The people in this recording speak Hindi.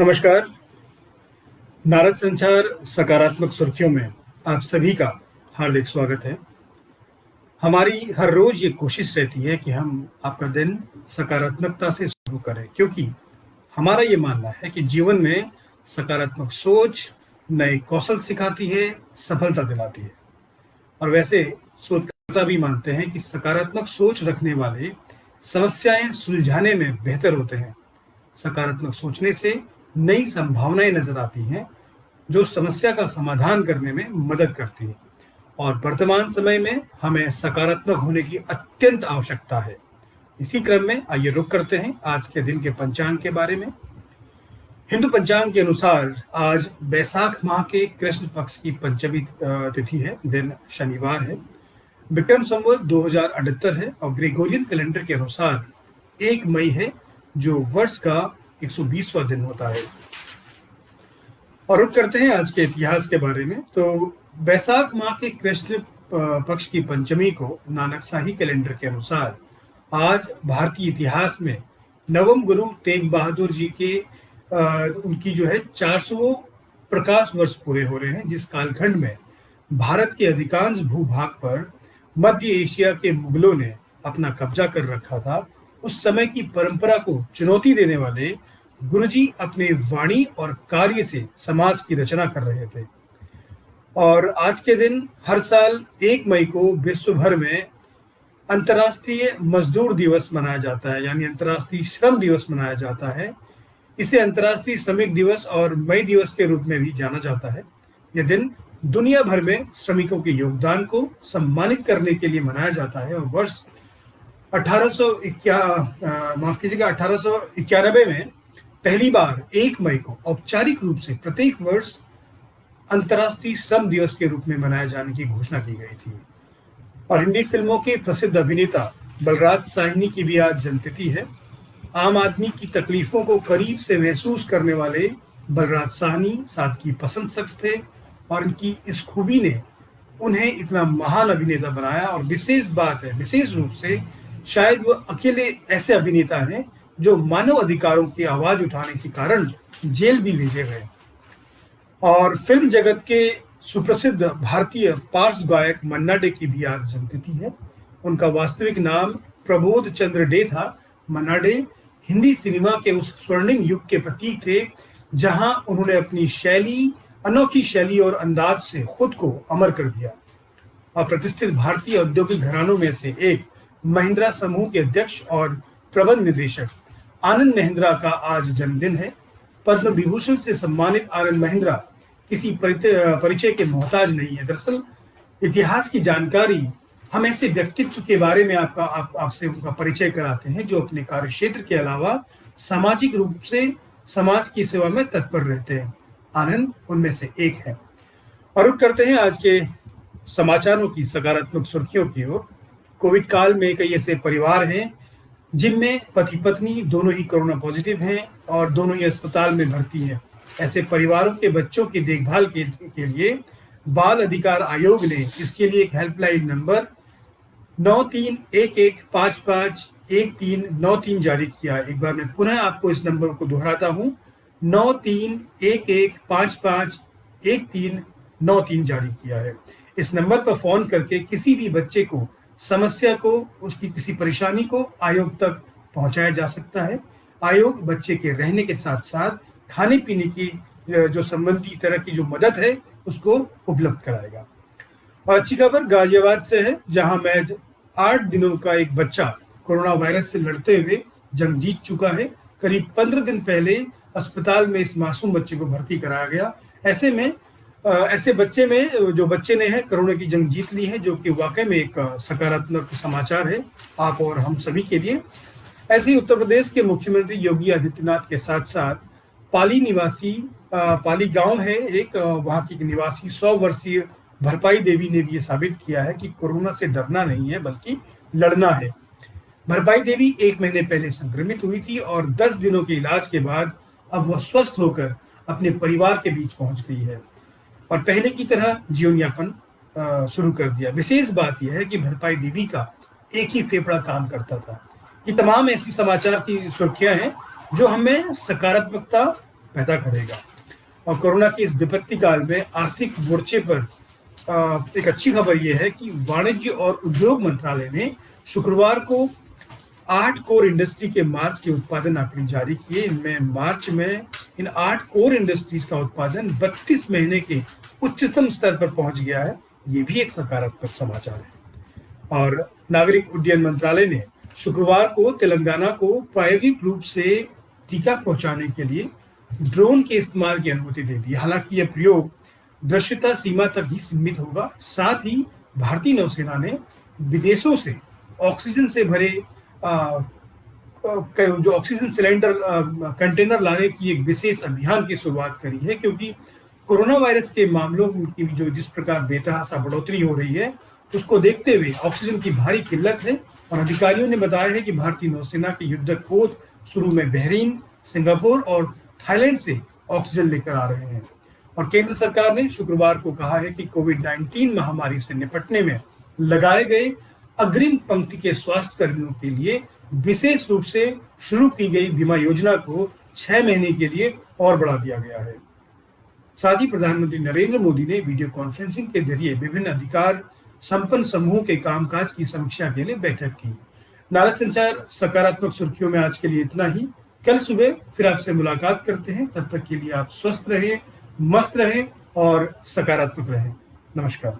नमस्कार। नारद संचार सकारात्मक सुर्खियों में आप सभी का हार्दिक स्वागत है। हमारी हर रोज ये कोशिश रहती है कि हम आपका दिन सकारात्मकता से शुरू करें, क्योंकि हमारा ये मानना है कि जीवन में सकारात्मक सोच नए कौशल सिखाती है, सफलता दिलाती है। और वैसे शोधकर्ता भी मानते हैं कि सकारात्मक सोच रखने वाले समस्याएं सुलझाने में बेहतर होते हैं। सकारात्मक सोचने से नई संभावनाएं नजर आती हैं, जो समस्या का समाधान करने में मदद करती है। और वर्तमान समय में हमें सकारात्मक होने की अत्यंत आवश्यकता है। इसी क्रम में आइए रुक करते हैं आज के दिन के पंचांग के बारे में। हिंदू पंचांग के अनुसार आज बैसाख माह के कृष्ण पक्ष की पंचमी तिथि है, दिन शनिवार है। विक्रम संवत 2078 है और ग्रेगोरियन कैलेंडर के अनुसार 1 मई है, जो वर्ष का 120वां दिन होता है। और रुक करते हैं आज के इतिहास के बारे में। तो बैसाख माह के कृष्ण पक्ष की पंचमी को नानकशाही कैलेंडर के अनुसार आज भारतीय इतिहास में नवम गुरु तेग बहादुर जी के उनकी जो है 400 प्रकाश वर्ष पूरे हो रहे हैं, जिस कालखंड में भारत के अधिकांश भूभाग पर मध्य एशिया के मुगलों ने अपना कब्जा कर रखा था। उस समय की परंपरा को चुनौती देने वाले गुरुजी अपने वाणी और कार्य से समाज की रचना कर रहे थे। और आज के दिन हर साल 1 मई को विश्व भर में अंतर्राष्ट्रीय मजदूर दिवस मनाया जाता है, यानी अंतर्राष्ट्रीय श्रम दिवस मनाया जाता है। इसे अंतर्राष्ट्रीय श्रमिक दिवस और मई दिवस के रूप में भी जाना जाता है। यह दिन दुनिया भर में श्रमिकों के योगदान को सम्मानित करने के लिए मनाया जाता है। और वर्ष 1891 में पहली बार 1 मई को औपचारिक रूप से प्रत्येक वर्ष अंतर्राष्ट्रीय श्रम दिवस के रूप में मनाए जाने की घोषणा की गई थी। और हिंदी फिल्मों के प्रसिद्ध अभिनेता बलराज साहनी की भी आज जन्मतिथि है। आम आदमी की तकलीफों को करीब से महसूस करने वाले बलराज साहनी सादगी पसंद शख्स थे, और इनकी इस खूबी ने उन्हें इतना महान अभिनेता बनाया। और विशेष बात है, विशेष रूप से शायद वो अकेले ऐसे अभिनेता हैं जो मानव अधिकारों की आवाज उठाने के कारण जेल भी भेजे गए। और फिल्म जगत के सुप्रसिद्ध भारतीय पार्श्व गायक मन्ना डे की भी आज जन्मतिथि है। उनका वास्तविक नाम प्रबोध चंद्र डे था। मन्ना डे हिंदी सिनेमा के उस स्वर्णिम युग के प्रतीक थे, जहां उन्होंने अपनी शैली, अनोखी शैली और अंदाज से खुद को अमर कर दिया। और प्रतिष्ठित भारतीय औद्योगिक घरानों में से एक महिंद्रा समूह के अध्यक्ष और प्रबंध निदेशक आनंद महिंद्रा का आज जन्मदिन है। पद्म विभूषण से सम्मानित आनंद महिंद्रा किसी परिचय के मोहताज नहीं है। दरअसल इतिहास की जानकारी हम ऐसे व्यक्तित्व के बारे में आपसे उनका परिचय कराते हैं, जो अपने कार्य क्षेत्र के अलावा सामाजिक रूप से समाज की सेवा में तत्पर रहते हैं। आनंद उनमें से एक है। और रुक करते हैं आज के समाचारों की सकारात्मक सुर्खियों की ओर। कोविड काल में कई ऐसे परिवार हैं जिनमें पति पत्नी दोनों ही कोरोना पॉजिटिव हैं और दोनों ही अस्पताल में भर्ती हैं। ऐसे परिवारों के बच्चों की देखभाल के लिए बाल अधिकार आयोग ने इसके लिए एक हेल्पलाइन नंबर 9311551393 जारी किया। एक बार मैं पुनः आपको इस नंबर को दोहराता हूँ, 9311551393 जारी किया है। इस नंबर पर फोन करके किसी भी बच्चे को समस्या को, उसकी किसी परेशानी को आयोग तक पहुंचाया जा सकता है। आयोग बच्चे के रहने के साथ साथ खाने पीने की जो संबंधी तरह की जो मदद है उसको उपलब्ध कराएगा। और अच्छी खबर गाजियाबाद से है, जहां महज 8 दिनों का एक बच्चा कोरोना वायरस से लड़ते हुए जंग जीत चुका है। करीब 15 दिन पहले अस्पताल में इस मासूम बच्चे को भर्ती कराया गया। ऐसे में ऐसे बच्चे में जो बच्चे ने है कोरोना की जंग जीत ली है, जो कि वाकई में एक सकारात्मक समाचार है आप और हम सभी के लिए। ऐसे ही उत्तर प्रदेश के मुख्यमंत्री योगी आदित्यनाथ के साथ साथ पाली निवासी, पाली गांव है एक, वहां की निवासी 100 वर्षीय भरपाई देवी ने भी ये साबित किया है कि कोरोना से डरना नहीं है बल्कि लड़ना है। भरपाई देवी 1 महीने पहले संक्रमित हुई थी और 10 दिनों के इलाज के बाद अब वह स्वस्थ होकर अपने परिवार के बीच पहुंच गई है और पहले की तरह जीवन यापन शुरू कर दिया। विशेष बात यह है कि भरपाई देवी का एक ही फेफड़ा काम करता था। ये तमाम ऐसी समाचार की सुर्खियां हैं जो हमें सकारात्मकता पैदा करेगा। और कोरोना की इस विपत्ति काल में आर्थिक मोर्चे पर एक अच्छी खबर यह है कि वाणिज्य और उद्योग मंत्रालय ने शुक्रवार को 8 कोर इंडस्ट्री के मार्च के उत्पादन आंकड़े जारी किए। इनमें मार्च में इन 8 कोर इंडस्ट्रीज का उत्पादन 32 महीने के उच्चतम स्तर पर पहुंच गया है। ये भी एक सकारात्मक समाचार है। और नागरिक उड्डयन मंत्रालय ने शुक्रवार को तेलंगाना को प्रायोगिक रूप से टीका पहुंचाने के लिए ड्रोन के इस्तेमाल की अनुमति दे दी। हालांकि यह प्रयोग दृश्यता सीमा तक ही सीमित होगा। साथ ही भारतीय नौसेना ने विदेशों से ऑक्सीजन से भरे जो ऑक्सीजन सिलेंडर कंटेनर लाने की एक विशेष अभियान की शुरुआत करी है, क्योंकि कोरोना वायरस के मामलों की जो जिस प्रकार बेतहाशा बढ़ोतरी हो रही है उसको देखते हुए ऑक्सीजन की भारी किल्लत है। और अधिकारियों ने बताया है कि भारतीय नौसेना के युद्धक पोत शुरू में बहरीन, सिंगापुर और थाईलैंड से ऑक्सीजन लेकर आ रहे हैं। और केंद्र सरकार ने शुक्रवार को कहा है कि कोविड-19 महामारी से निपटने में लगाए गए अग्रिम पंक्ति के स्वास्थ्य कर्मियों के लिए विशेष रूप से शुरू की गई बीमा योजना को 6 महीने के लिए और बढ़ा दिया गया है। साथ ही प्रधानमंत्री नरेंद्र मोदी ने वीडियो कॉन्फ्रेंसिंग के जरिए विभिन्न अधिकार संपन्न समूहों के कामकाज की समीक्षा के लिए बैठक की। नारद संचार सकारात्मक सुर्खियों में आज के लिए इतना ही। कल सुबह फिर आपसे मुलाकात करते हैं। तब तक के लिए आप स्वस्थ रहें, मस्त रहें और सकारात्मक रहें। नमस्कार।